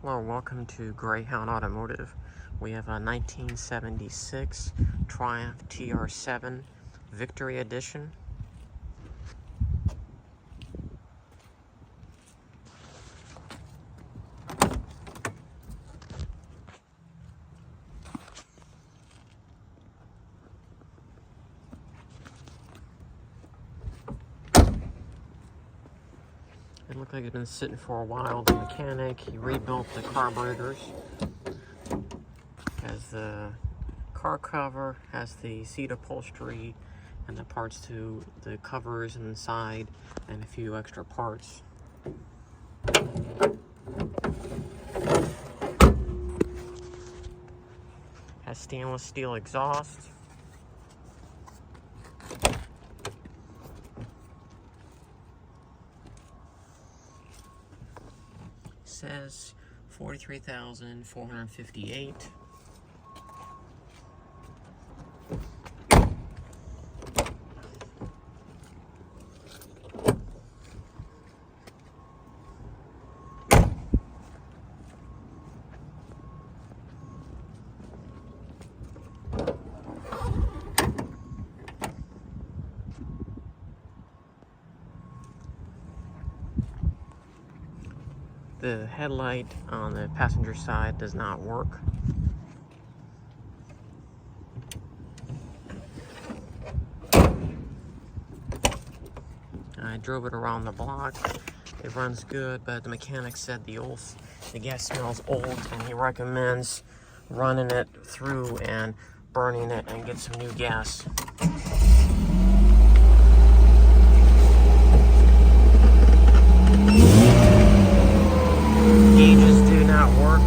Hello, welcome to Greyhound Automotive. We have a 1976 Triumph Tr7 Victory Edition. It looked like it's been sitting for a while. The mechanic, he rebuilt the carburetors. Has the car cover, has the seat upholstery, and the parts to the covers inside, and a few extra parts. Has stainless steel exhaust. Says 43,458. The headlight on the passenger side does not work. I drove it around the block. It runs good, but the mechanic said the gas smells old, and he recommends running it through and burning it and get some new gas. Gauges do not work.